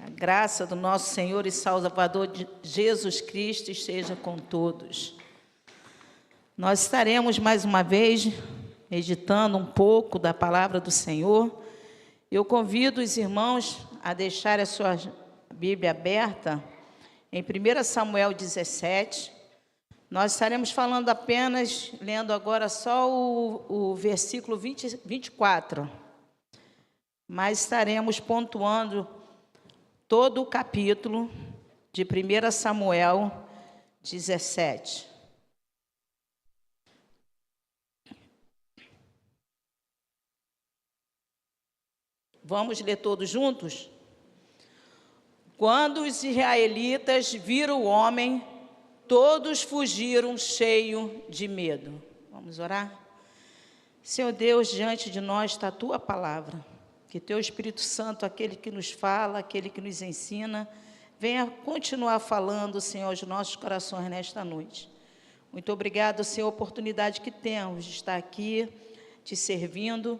A graça do nosso Senhor e Salvador Jesus Cristo esteja com todos. Nós estaremos mais uma vez meditando um pouco da palavra do Senhor. Eu convido os irmãos a deixar a sua Bíblia aberta em 1 Samuel 17. Nós estaremos falando apenas, lendo agora só o versículo 24. Mas estaremos pontuando todo o capítulo de 1 Samuel 17. Vamos ler todos juntos? Quando os israelitas viram o homem, todos fugiram cheios de medo. Vamos orar? Senhor Deus, diante de nós está a Tua palavra. Que Teu Espírito Santo, aquele que nos fala, aquele que nos ensina, venha continuar falando, Senhor, aos nossos corações nesta noite. Muito obrigado, Senhor, a oportunidade que temos de estar aqui, te servindo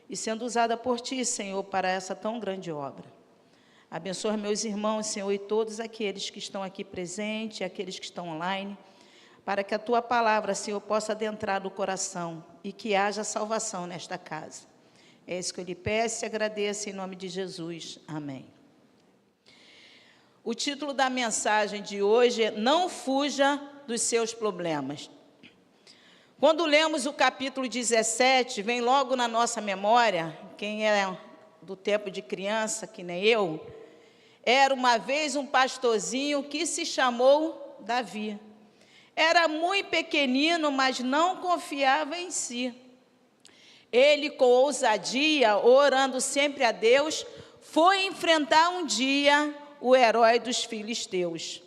e sendo usada por Ti, Senhor, para essa tão grande obra. Abençoa meus irmãos, Senhor, e todos aqueles que estão aqui presentes, aqueles que estão online, para que a Tua palavra, Senhor, possa adentrar no coração e que haja salvação nesta casa. É isso que eu lhe peço e agradeço em nome de Jesus. Amém. O título da mensagem de hoje é Não fuja dos seus problemas. Quando lemos o capítulo 17, vem logo na nossa memória, quem é do tempo de criança, que nem eu, era uma vez um pastorzinho que se chamou Davi. Era muito pequenino, mas não confiava em si. Ele, com ousadia, orando sempre a Deus, foi enfrentar um dia o herói dos filisteus.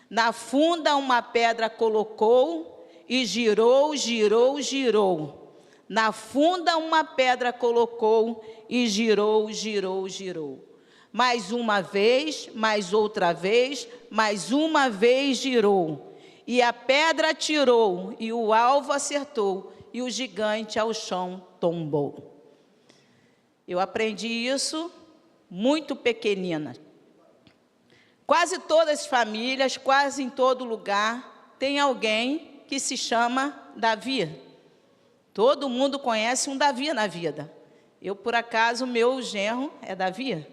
Na funda uma pedra colocou e girou, girou, girou. Na funda uma pedra colocou e girou, girou, girou. Mais uma vez, mais outra vez, mais uma vez girou. E a pedra atirou e o alvo acertou e o gigante ao chão tombou. Eu aprendi isso muito pequenina. Quase todas as famílias, quase em todo lugar, tem alguém que se chama Davi. Todo mundo conhece um Davi na vida. Eu, por acaso, meu genro é Davi,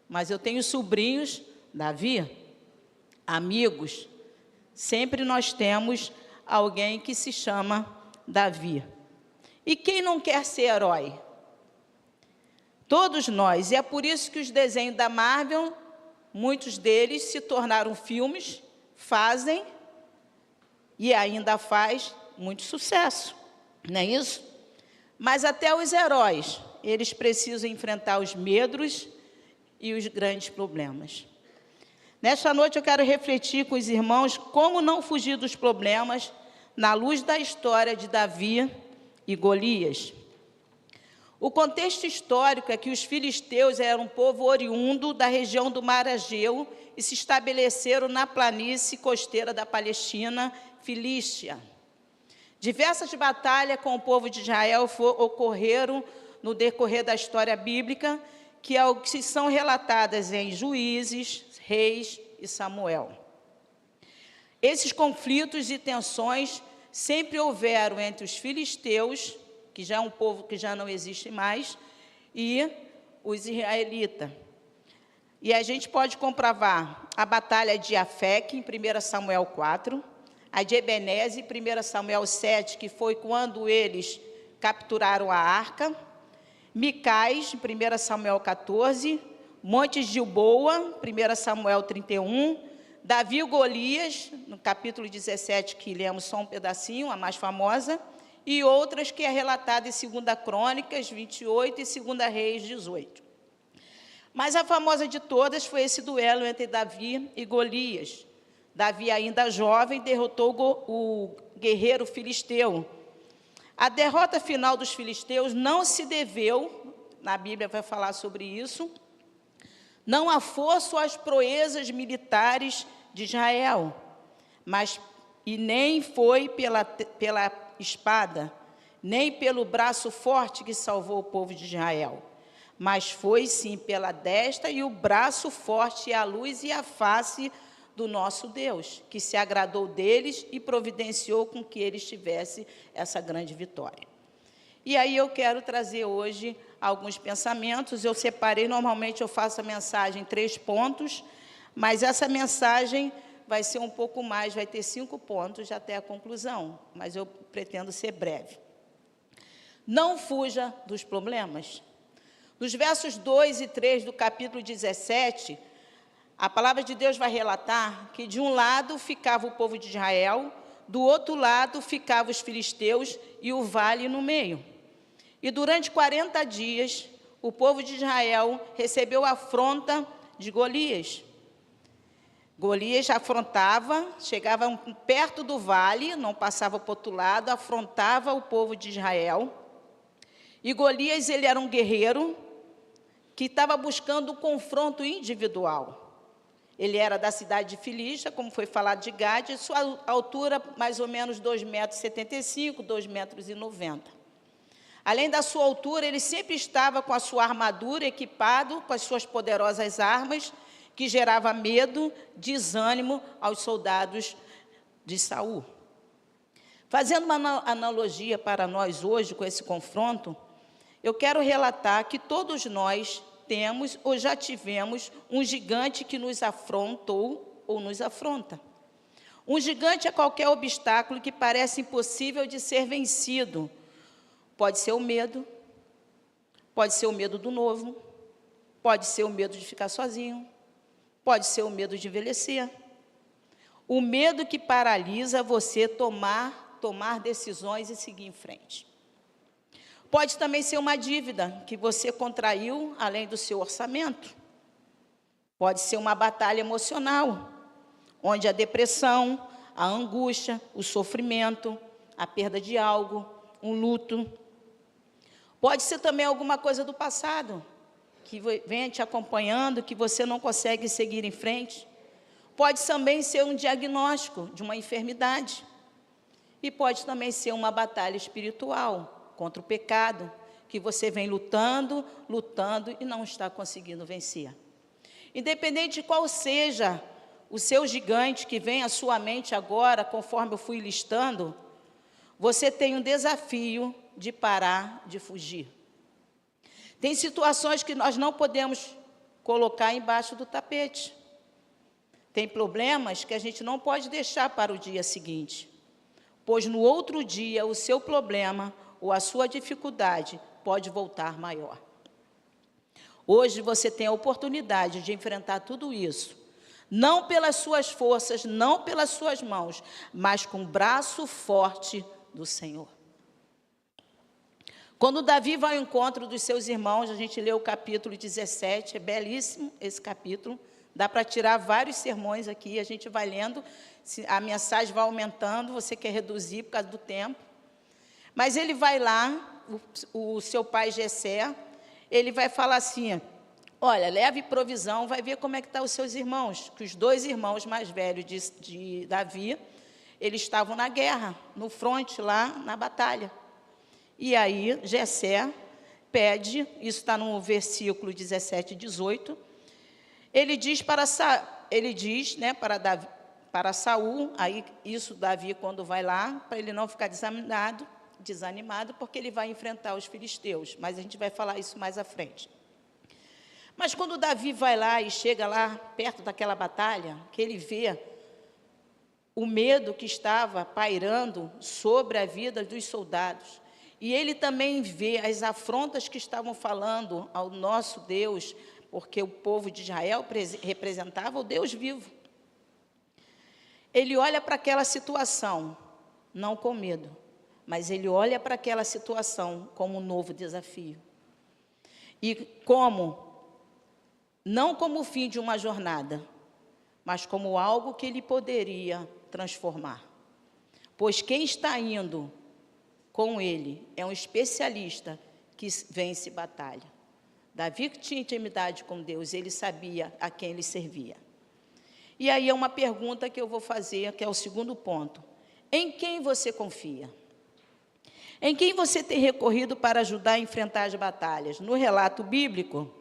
mas eu tenho sobrinhos Davi, amigos. Sempre nós temos alguém que se chama Davi. E quem não quer ser herói? Todos nós. E é por isso que os desenhos da Marvel, muitos deles se tornaram filmes, fazem e ainda faz muito sucesso. Não é isso? Mas até os heróis, eles precisam enfrentar os medos e os grandes problemas. Nesta noite eu quero refletir com os irmãos como não fugir dos problemas na luz da história de Davi e Golias. O contexto histórico é que os filisteus eram um povo oriundo da região do Mar Egeu e se estabeleceram na planície costeira da Palestina, Filístia. Diversas batalhas com o povo de Israel ocorreram no decorrer da história bíblica, que são relatadas em Juízes, Reis e Samuel. Esses conflitos e tensões sempre houveram entre os filisteus, que já é um povo que já não existe mais, e os israelitas. E a gente pode comprovar a batalha de Afec, em 1 Samuel 4, a de Ebenezer, em 1 Samuel 7, que foi quando eles capturaram a arca, Micais, em 1 Samuel 14, Montes de Gilboa, 1 Samuel 31, Davi e Golias, no capítulo 17, que lemos só um pedacinho, a mais famosa, e outras que é relatada em 2 Crônicas 28 e 2 Reis 18. Mas a famosa de todas foi esse duelo entre Davi e Golias. Davi, ainda jovem, derrotou o guerreiro filisteu. A derrota final dos filisteus não se deveu, na Bíblia vai falar sobre isso, não a força ou às proezas militares de Israel, e nem foi pela espada, nem pelo braço forte que salvou o povo de Israel, mas foi sim pela destra e o braço forte, e a luz e a face do nosso Deus, que se agradou deles e providenciou com que eles tivessem essa grande vitória. E aí eu quero trazer hoje alguns pensamentos. Eu separei, normalmente eu faço a mensagem em 3 pontos, mas essa mensagem vai ser um pouco mais, vai ter 5 pontos até a conclusão, mas eu pretendo ser breve. Não fuja dos problemas. Nos versos 2 e 3 do capítulo 17, a palavra de Deus vai relatar que de um lado ficava o povo de Israel, do outro lado ficavam os filisteus e o vale no meio. E durante 40 dias, o povo de Israel recebeu a afronta de Golias. Golias afrontava, chegava perto do vale, não passava para o outro lado, afrontava o povo de Israel. E Golias, ele era um guerreiro que estava buscando um confronto individual. Ele era da cidade de Filista, como foi falado de Gade, sua altura mais ou menos 2,75 m, 2,90 m. Além da sua altura, ele sempre estava com a sua armadura, equipado com as suas poderosas armas, que gerava medo, desânimo aos soldados de Saul. Fazendo uma analogia para nós hoje com esse confronto, eu quero relatar que todos nós temos ou já tivemos um gigante que nos afrontou ou nos afronta. Um gigante é qualquer obstáculo que parece impossível de ser vencido. Pode ser o medo, pode ser o medo do novo, pode ser o medo de ficar sozinho, pode ser o medo de envelhecer. O medo que paralisa você tomar decisões e seguir em frente. Pode também ser uma dívida que você contraiu além do seu orçamento. Pode ser uma batalha emocional, onde a depressão, a angústia, o sofrimento, a perda de algo, um luto. Pode ser também alguma coisa do passado, que vem te acompanhando, que você não consegue seguir em frente. Pode também ser um diagnóstico de uma enfermidade. E pode também ser uma batalha espiritual contra o pecado, que você vem lutando e não está conseguindo vencer. Independente de qual seja o seu gigante que vem à sua mente agora, conforme eu fui listando, você tem um desafio de parar de fugir. Tem situações que nós não podemos colocar embaixo do tapete. Tem problemas que a gente não pode deixar para o dia seguinte, pois no outro dia o seu problema ou a sua dificuldade pode voltar maior. Hoje você tem a oportunidade de enfrentar tudo isso, não pelas suas forças, não pelas suas mãos, mas com o braço forte do Senhor. Quando Davi vai ao encontro dos seus irmãos, a gente lê o capítulo 17, é belíssimo esse capítulo, dá para tirar vários sermões aqui, a gente vai lendo, a mensagem vai aumentando, você quer reduzir por causa do tempo. Mas ele vai lá, o seu pai Jessé, ele vai falar assim, olha, leve provisão, vai ver como é que estão os seus irmãos, que os 2 irmãos mais velhos de Davi, eles estavam na guerra, no fronte lá, na batalha. E aí, Jessé pede, isso está no versículo 17 e 18, ele diz para Saul, aí isso Davi quando vai lá, para ele não ficar desanimado, porque ele vai enfrentar os filisteus, mas a gente vai falar isso mais à frente. Mas quando Davi vai lá e chega lá perto daquela batalha, que ele vê o medo que estava pairando sobre a vida dos soldados, e ele também vê as afrontas que estavam falando ao nosso Deus, porque o povo de Israel representava o Deus vivo. Ele olha para aquela situação, não com medo, mas ele olha para aquela situação como um novo desafio. E não como o fim de uma jornada, mas como algo que ele poderia transformar. Pois quem está indo com ele é um especialista que vence batalha. Davi tinha intimidade com Deus, ele sabia a quem ele servia. E aí é uma pergunta que eu vou fazer, que é o segundo ponto. Em quem você confia? Em quem você tem recorrido para ajudar a enfrentar as batalhas? No relato bíblico,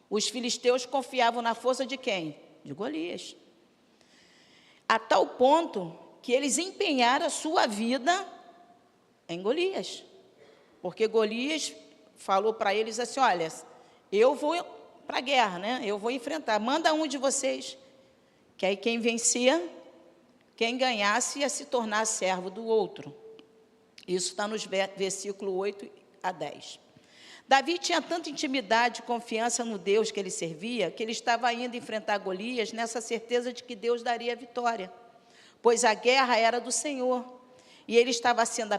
os filisteus confiavam na força de quem? De Golias. A tal ponto que eles empenharam a sua vida em Golias. Porque Golias falou para eles assim, olha, eu vou para a guerra, né? Eu vou enfrentar, manda um de vocês. Que aí quem vencia, quem ganhasse ia se tornar servo do outro. Isso está nos versículos 8 a 10. Davi tinha tanta intimidade e confiança no Deus que ele servia, que ele estava indo enfrentar Golias nessa certeza de que Deus daria a vitória, pois a guerra era do Senhor, e ele estava sendo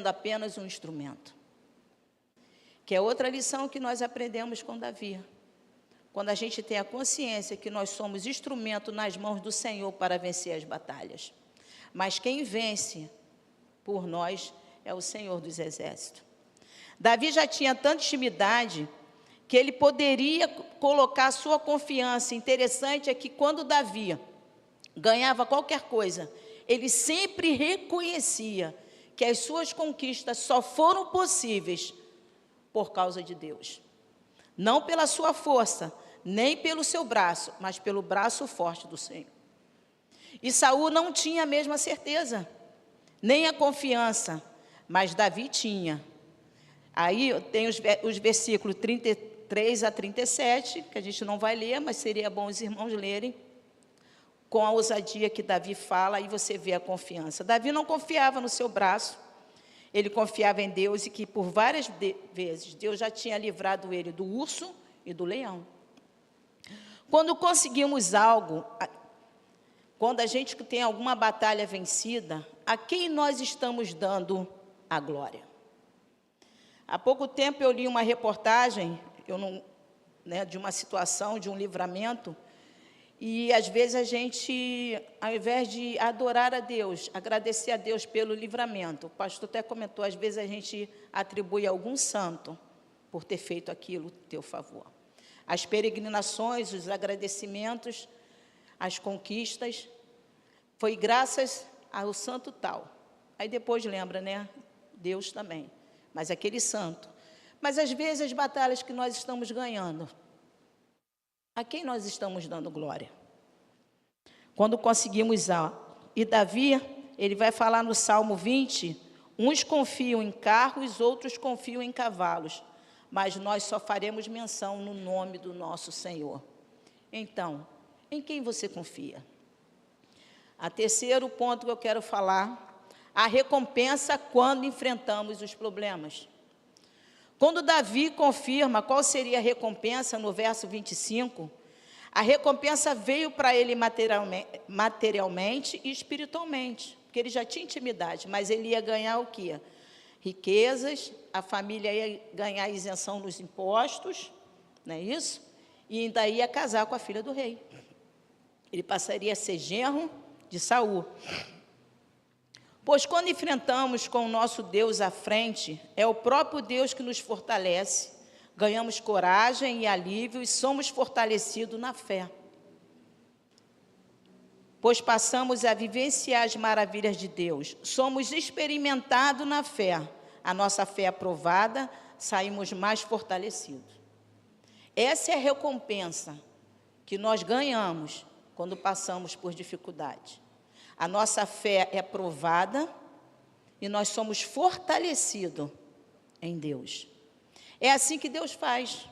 apenas um instrumento. Que é outra lição que nós aprendemos com Davi. Quando a gente tem a consciência que nós somos instrumento nas mãos do Senhor para vencer as batalhas. Mas quem vence por nós é o Senhor dos Exércitos. Davi já tinha tanta intimidade que ele poderia colocar a sua confiança. Interessante é que quando Davi ganhava qualquer coisa, ele sempre reconhecia que as suas conquistas só foram possíveis por causa de Deus. Não pela sua força, nem pelo seu braço, mas pelo braço forte do Senhor. E Saul não tinha a mesma certeza, nem a confiança, mas Davi tinha. Aí tem os versículos 33 a 37, que a gente não vai ler, mas seria bom os irmãos lerem, com a ousadia que Davi fala, aí você vê a confiança. Davi não confiava no seu braço, ele confiava em Deus e que por várias vezes Deus já tinha livrado ele do urso e do leão. Quando conseguimos algo, quando a gente tem alguma batalha vencida, a quem nós estamos dando a glória? Há pouco tempo eu li uma reportagem, de uma situação, de um livramento, e às vezes a gente, ao invés de adorar a Deus, agradecer a Deus pelo livramento, o pastor até comentou, às vezes a gente atribui a algum santo por ter feito aquilo a teu favor. As peregrinações, os agradecimentos, as conquistas, foi graças ao santo tal. Aí depois lembra, né? Deus também, mas aquele santo. Mas às vezes as batalhas que nós estamos ganhando, a quem nós estamos dando glória? Quando conseguimos algo. E Davi, ele vai falar no Salmo 20, uns confiam em carros, outros confiam em cavalos, mas nós só faremos menção no nome do nosso Senhor. Então, em quem você confia? A terceiro ponto que eu quero falar, a recompensa quando enfrentamos os problemas. Quando Davi confirma qual seria a recompensa no verso 25, a recompensa veio para ele materialmente e espiritualmente, porque ele já tinha intimidade, mas ele ia ganhar o quê? Riquezas, a família ia ganhar isenção nos impostos, não é isso? E ainda ia casar com a filha do rei. Ele passaria a ser genro de Saul. Pois quando enfrentamos com o nosso Deus à frente, é o próprio Deus que nos fortalece, ganhamos coragem e alívio e somos fortalecidos na fé. Pois passamos a vivenciar as maravilhas de Deus, somos experimentados na fé, a nossa fé aprovada, saímos mais fortalecidos. Essa é a recompensa que nós ganhamos quando passamos por dificuldade. A nossa fé é provada e nós somos fortalecidos em Deus. É assim que Deus faz.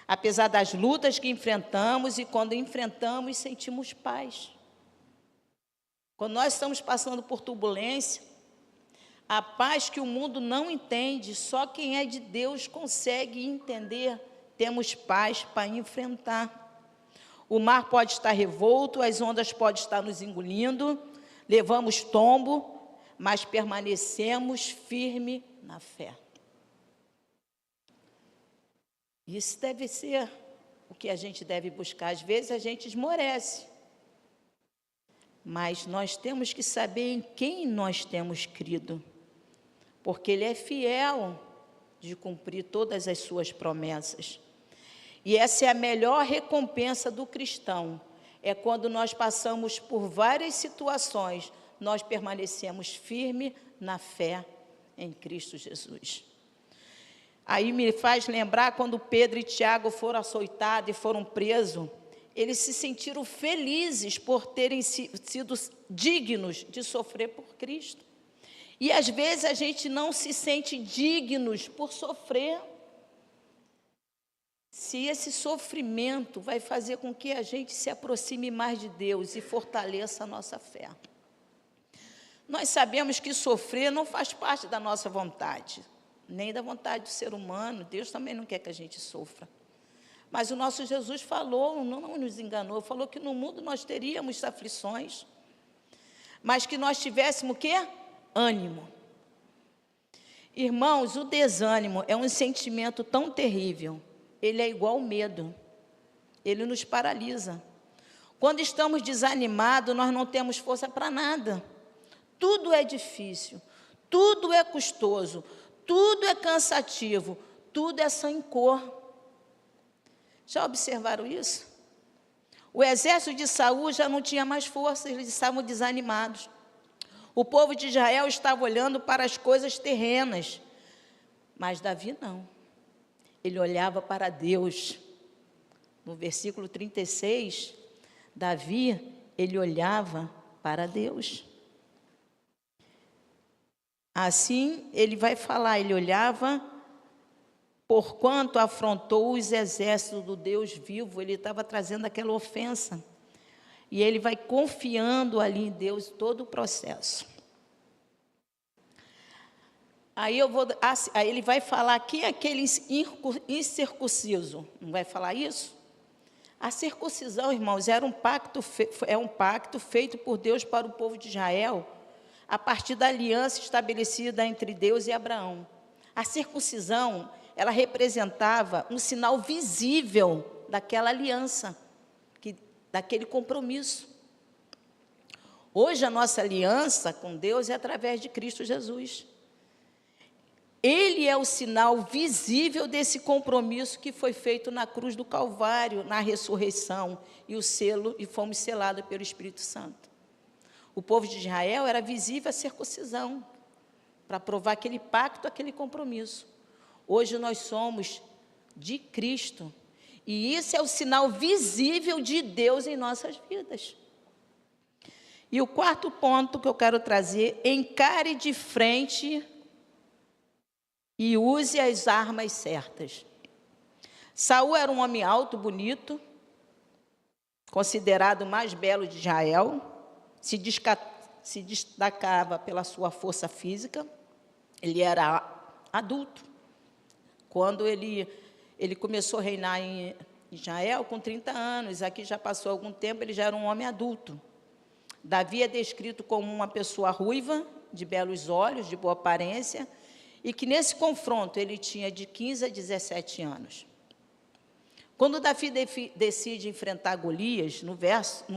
Apesar das lutas que enfrentamos e quando enfrentamos, sentimos paz. Quando nós estamos passando por turbulência, a paz que o mundo não entende, só quem é de Deus consegue entender, temos paz para enfrentar. O mar pode estar revolto, as ondas podem estar nos engolindo, levamos tombo, mas permanecemos firmes na fé. Isso deve ser o que a gente deve buscar. Às vezes a gente esmorece, mas nós temos que saber em quem nós temos crido, porque Ele é fiel de cumprir todas as suas promessas. E essa é a melhor recompensa do cristão, é quando nós passamos por várias situações, nós permanecemos firmes na fé em Cristo Jesus. Aí me faz lembrar quando Pedro e Tiago foram açoitados e foram presos, eles se sentiram felizes por terem sido dignos de sofrer por Cristo. E às vezes a gente não se sente dignos por sofrer. Se esse sofrimento vai fazer com que a gente se aproxime mais de Deus e fortaleça a nossa fé. Nós sabemos que sofrer não faz parte da nossa vontade, nem da vontade do ser humano. Deus também não quer que a gente sofra. Mas o nosso Jesus falou, não nos enganou, falou que no mundo nós teríamos aflições, mas que nós tivéssemos o quê? Ânimo. Irmãos, o desânimo é um sentimento tão terrível. Ele é igual ao medo. Ele nos paralisa. Quando estamos desanimados, nós não temos força para nada. Tudo é difícil, tudo é custoso, tudo é cansativo, tudo é sem cor. Já observaram isso? O exército de Saul já não tinha mais força, eles estavam desanimados. O povo de Israel estava olhando para as coisas terrenas, mas Davi não. Ele olhava para Deus. No versículo 36, Davi, ele olhava para Deus. Assim, ele vai falar, ele olhava, porquanto afrontou os exércitos do Deus vivo, ele estava trazendo aquela ofensa. E ele vai confiando ali em Deus todo o processo. Aí ele vai falar que aquele incircunciso, não vai falar isso? A circuncisão, irmãos, é um pacto feito por Deus para o povo de Israel, a partir da aliança estabelecida entre Deus e Abraão. A circuncisão, ela representava um sinal visível daquela aliança, daquele compromisso. Hoje a nossa aliança com Deus é através de Cristo Jesus. Ele é o sinal visível desse compromisso que foi feito na cruz do Calvário, na ressurreição, e fomos selados pelo Espírito Santo. O povo de Israel era visível a circuncisão, para provar aquele pacto, aquele compromisso. Hoje nós somos de Cristo, e isso é o sinal visível de Deus em nossas vidas. E o quarto ponto que eu quero trazer: encare de frente e use as armas certas. Saul era um homem alto, bonito, considerado o mais belo de Israel, se destacava pela sua força física. Ele era adulto. Quando ele começou a reinar em Israel, com 30 anos, aqui já passou algum tempo, ele já era um homem adulto. Davi é descrito como uma pessoa ruiva, de belos olhos, de boa aparência, e que nesse confronto ele tinha de 15 a 17 anos. Quando Davi decide enfrentar Golias, no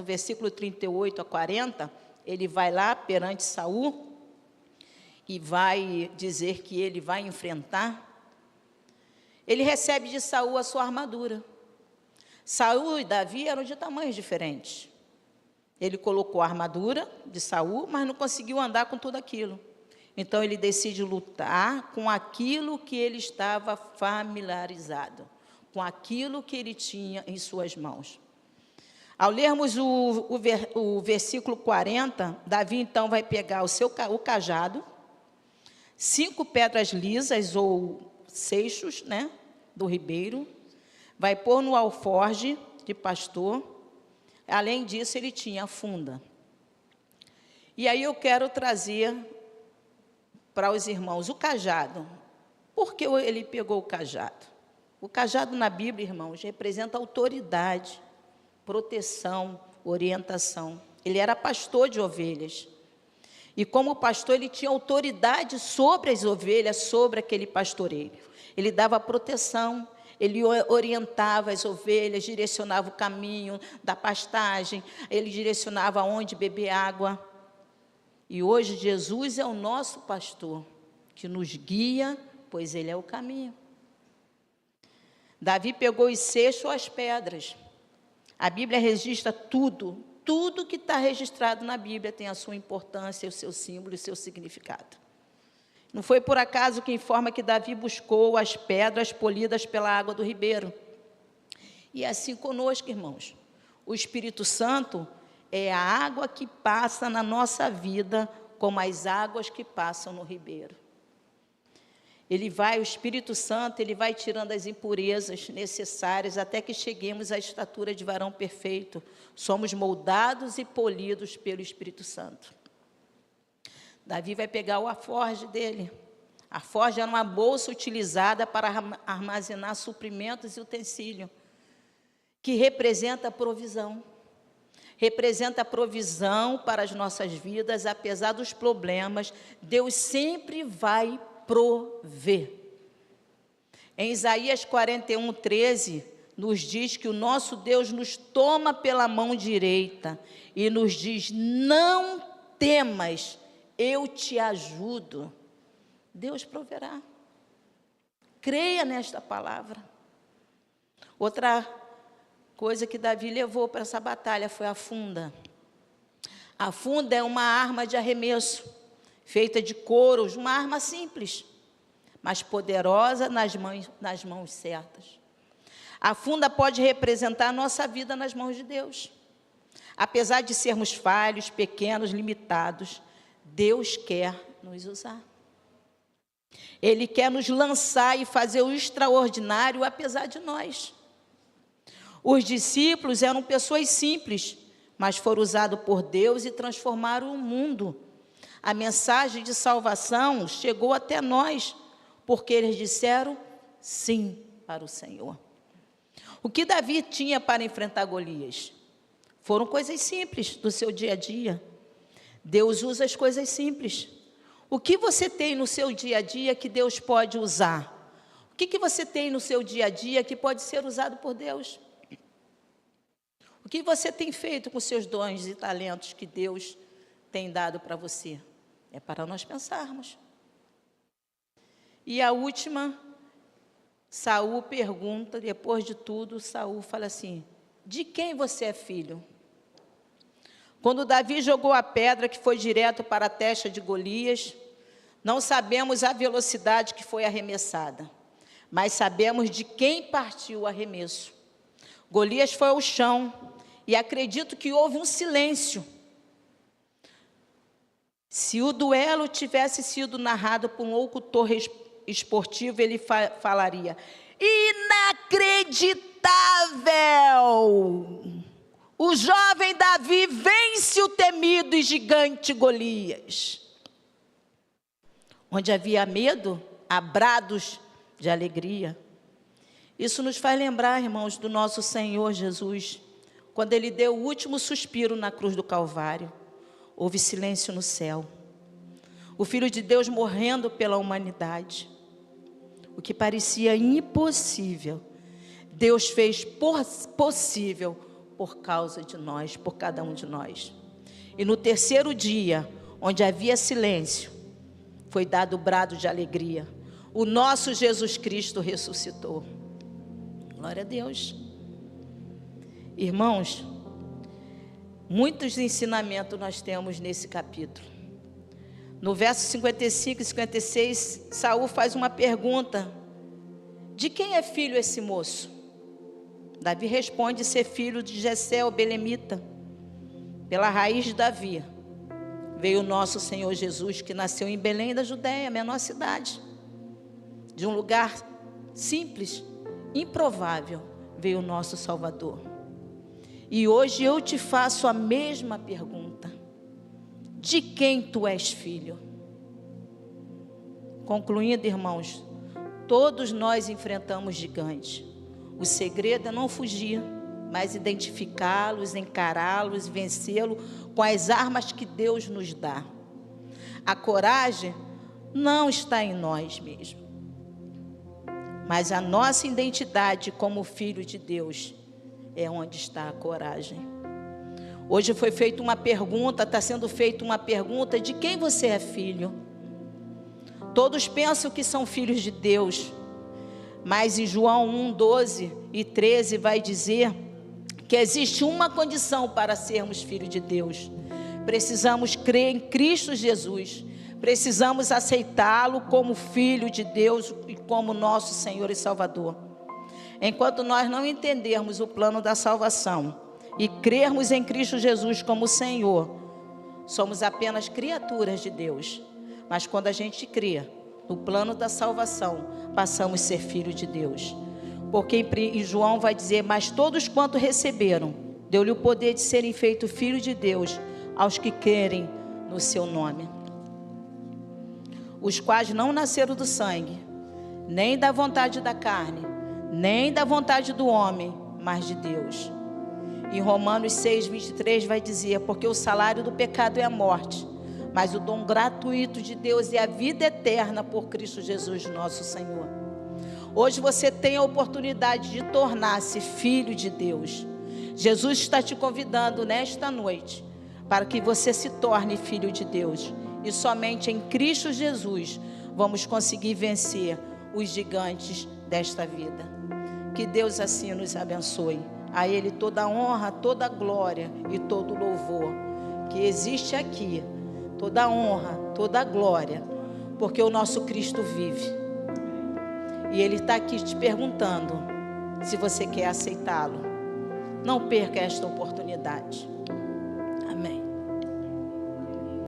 versículo 38 a 40, ele vai lá perante Saul e vai dizer que ele vai enfrentar. Ele recebe de Saul a sua armadura. Saul e Davi eram de tamanhos diferentes. Ele colocou a armadura de Saul, mas não conseguiu andar com tudo aquilo. Então ele decide lutar com aquilo que ele estava familiarizado, com aquilo que ele tinha em suas mãos. Ao lermos o versículo 40, Davi então vai pegar o cajado, 5 pedras lisas ou seixos, né, do ribeiro, vai pôr no alforje de pastor. Além disso, ele tinha a funda. E aí eu quero trazer para os irmãos o cajado. Por que ele pegou o cajado? O cajado na Bíblia, irmãos, representa autoridade, proteção, orientação. Ele era pastor de ovelhas. E como pastor, ele tinha autoridade sobre as ovelhas, sobre aquele pastoreio. Ele dava proteção, ele orientava as ovelhas, direcionava o caminho da pastagem, ele direcionava onde beber água. E hoje Jesus é o nosso pastor, que nos guia, pois ele é o caminho. Davi pegou os seixos ou as pedras. A Bíblia registra tudo que está registrado na Bíblia tem a sua importância, o seu símbolo e o seu significado. Não foi por acaso que informa que Davi buscou as pedras polidas pela água do ribeiro. E assim conosco, irmãos. O Espírito Santo é a água que passa na nossa vida, como as águas que passam no ribeiro. O Espírito Santo, ele vai tirando as impurezas necessárias até que cheguemos à estatura de varão perfeito. Somos moldados e polidos pelo Espírito Santo. Davi vai pegar o alforje dele. A alforje era uma bolsa utilizada para armazenar suprimentos e utensílios, que representa a provisão. Representa a provisão para as nossas vidas, apesar dos problemas, Deus sempre vai prover. Em Isaías 41:13, nos diz que o nosso Deus nos toma pela mão direita e nos diz: não temas, eu te ajudo. Deus proverá. Creia nesta palavra. Outra coisa que Davi levou para essa batalha foi a funda. A funda é uma arma de arremesso, feita de couro, uma arma simples, mas poderosa nas mãos certas. A funda pode representar a nossa vida nas mãos de Deus. Apesar de sermos falhos, pequenos, limitados, Deus quer nos usar. Ele quer nos lançar e fazer o extraordinário apesar de nós. Os discípulos eram pessoas simples, mas foram usados por Deus e transformaram o mundo. A mensagem de salvação chegou até nós, porque eles disseram sim para o Senhor. O que Davi tinha para enfrentar Golias? Foram coisas simples do seu dia a dia. Deus usa as coisas simples. O que você tem no seu dia a dia que Deus pode usar? O que você tem no seu dia a dia que pode ser usado por Deus? O que você tem feito com seus dons e talentos que Deus tem dado para você? É para nós pensarmos. E a última, Saul pergunta, depois de tudo, Saul fala assim: de quem você é filho? Quando Davi jogou a pedra que foi direto para a testa de Golias, não sabemos a velocidade que foi arremessada, mas sabemos de quem partiu o arremesso. Golias foi ao chão e acredito que houve um silêncio. Se o duelo tivesse sido narrado por um locutor esportivo, ele falaria: inacreditável! O jovem Davi vence o temido e gigante Golias. Onde havia medo, há brados de alegria. Isso nos faz lembrar, irmãos, do nosso Senhor Jesus, quando Ele deu o último suspiro na cruz do Calvário. Houve silêncio no céu. O Filho de Deus morrendo pela humanidade. O que parecia impossível, Deus fez possível por causa de nós, por cada um de nós. E no terceiro dia, onde havia silêncio, foi dado o brado de alegria. O nosso Jesus Cristo ressuscitou. Glória a Deus. Irmãos, muitos ensinamentos nós temos nesse capítulo. No verso 55 e 56, Saul faz uma pergunta: de quem é filho esse moço? Davi responde ser filho de Jessé, o belemita. Pela raiz de Davi veio o nosso Senhor Jesus, que nasceu em Belém da Judéia, menor cidade. De um lugar simples, improvável, veio o nosso Salvador. E hoje eu te faço a mesma pergunta: de quem tu és filho? Concluindo, irmãos, todos nós enfrentamos gigantes. O segredo é não fugir, mas identificá-los, encará-los, vencê-los com as armas que Deus nos dá. A coragem não está em nós mesmos, mas a nossa identidade como filho de Deus é onde está a coragem. Hoje foi feita uma pergunta, está sendo feita uma pergunta: de quem você é filho? Todos pensam que são filhos de Deus, mas em João 1, 12 e 13 vai dizer que existe uma condição para sermos filhos de Deus. Precisamos crer em Cristo Jesus, Precisamos aceitá-lo como Filho de Deus e como nosso Senhor e Salvador. Enquanto nós não entendermos o plano da salvação e crermos em Cristo Jesus como Senhor, somos apenas criaturas de Deus. Mas quando a gente crê no plano da salvação, passamos a ser filho de Deus. Porque em João vai dizer: mas todos quanto receberam, deu-lhe o poder de serem feitos filhos de Deus, aos que crerem no seu nome. Os quais não nasceram do sangue, nem da vontade da carne, nem da vontade do homem, mas de Deus. Em Romanos 6:23 vai dizer: porque o salário do pecado é a morte, mas o dom gratuito de Deus é a vida eterna por Cristo Jesus, nosso Senhor. Hoje você tem a oportunidade de tornar-se filho de Deus. Jesus está te convidando nesta noite para que você se torne filho de Deus. E somente em Cristo Jesus vamos conseguir vencer os gigantes desta vida. Que Deus assim nos abençoe. A Ele toda a honra, toda a glória e todo o louvor que existe aqui. Toda a honra, toda a glória, porque o nosso Cristo vive. E Ele está aqui te perguntando se você quer aceitá-lo. Não perca esta oportunidade.